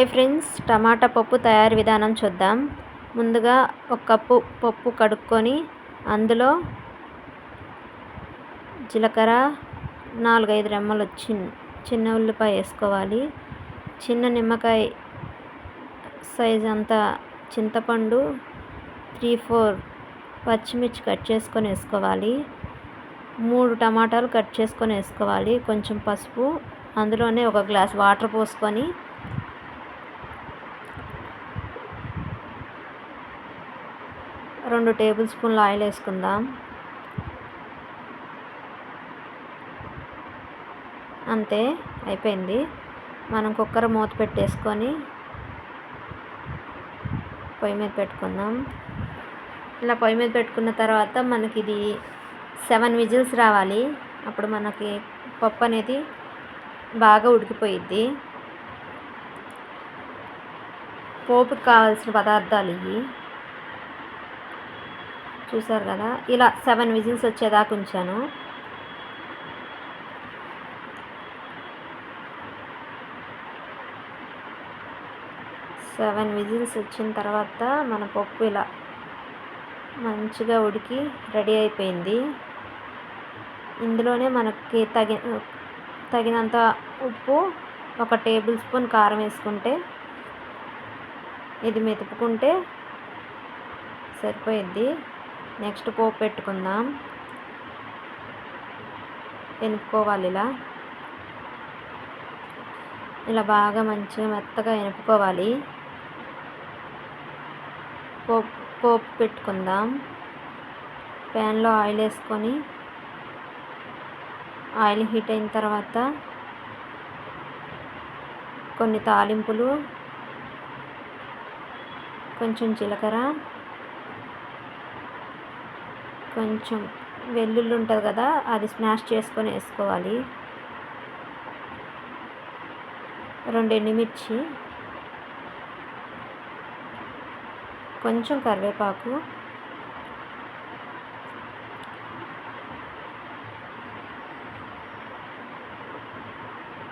Hi friends, టమాటా పప్పు తయారీ విధానం చూద్దాం. ముందుగా ఒక కప్పు పప్పు కడుక్కొని అందులో జీలకర్ర, 4-5 రెమ్మలు చిన్న ఉల్లిపాయ వేసుకోవాలి. చిన్న నిమ్మకాయ సైజ్ అంతా చింతపండు, 3-4 పచ్చిమిర్చి కట్ చేసుకొని వేసుకోవాలి. 3 టమాటాలు కట్ చేసుకొని వేసుకోవాలి. కొంచెం పసుపు, అందులోనే ఒక గ్లాస్ వాటర్ పోసుకొని 2 టేబుల్ స్పూన్ల ఆయిల్ వేసుకుందాం. అంతే, అయిపోయింది. మనం కుక్కర్ మూత పెట్టేసుకొని పొయ్యి మీద పెట్టుకుందాం. ఇలా పొయ్యి మీద పెట్టుకున్న తర్వాత మనకి ఇది 7 విజిల్స్ రావాలి. అప్పుడు మనకి పప్పు అనేది బాగా ఉడికిపోయిద్ది. పోపుకి కావాల్సిన పదార్థాలు ఇవి చూసారు కదా. ఇలా 7 విజిల్స్ వచ్చేదాకా ఉంచాను. సెవెన్ విజిల్స్ వచ్చిన తర్వాత మన పప్పు ఇలా మంచిగా ఉడికి రెడీ అయిపోయింది. ఇందులోనే మనకి తగినంత ఉప్పు, 1 టేబుల్ స్పూన్ కారం వేసుకుంటే ఇది మెతుపుకుంటే సరిపోయిద్ది. నెక్స్ట్ పోపు పెట్టుకుందాం. ఎనుపుకోవాలి. ఇలా బాగా మంచిగా మెత్తగా ఎనుపుకోవాలి. పోపు పెట్టుకుందాం. ప్యాన్లో ఆయిల్ వేసుకొని ఆయిల్ హీట్ అయిన తర్వాత కొన్ని తాలింపులు, కొంచెం జీలకర్ర, కొంచెం వెల్లుల్లి ఉంటుంది కదా, అది స్మాష్ చేసుకొని వేసుకోవాలి. 2 ఎండుమిర్చి, కొంచెం కరివేపాకు,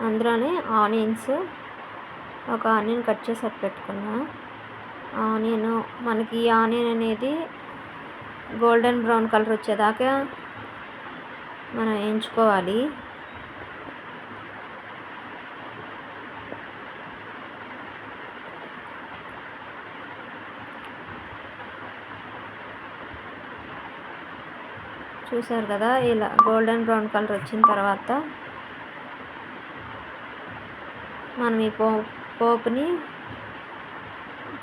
అందులోనే ఆనియన్స్, ఒక ఆనియన్ కట్ చేసి పెట్టుకున్నా. మనకి ఈ ఆనియన్ అనేది గోల్డెన్ బ్రౌన్ కలర్ వచ్చేదాకా మనం వేయించుకోవాలి. చూసారు కదా, ఇలా గోల్డెన్ బ్రౌన్ కలర్ వచ్చిన తర్వాత మనం ఈ పోపుని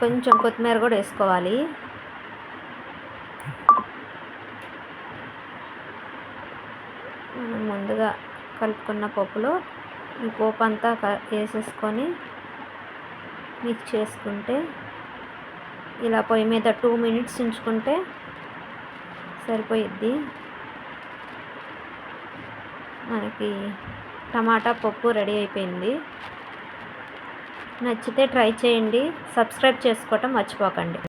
కొంచెం కొత్తిమీర కూడా వేసుకోవాలి. మనం ముందుగా కలుపుకున్న పప్పులో ఈ పోపు అంతా వేసేసుకొని మిక్స్ చేసుకుంటే ఇలా పొయ్యి మీద 2 మినిట్స్ ఉంచుకుంటే సరిపోయిద్ది. మనకి టమాటా పప్పు రెడీ అయిపోయింది. నచ్చితే ట్రై చేయండి. సబ్స్క్రైబ్ చేసుకోవటం మర్చిపోకండి.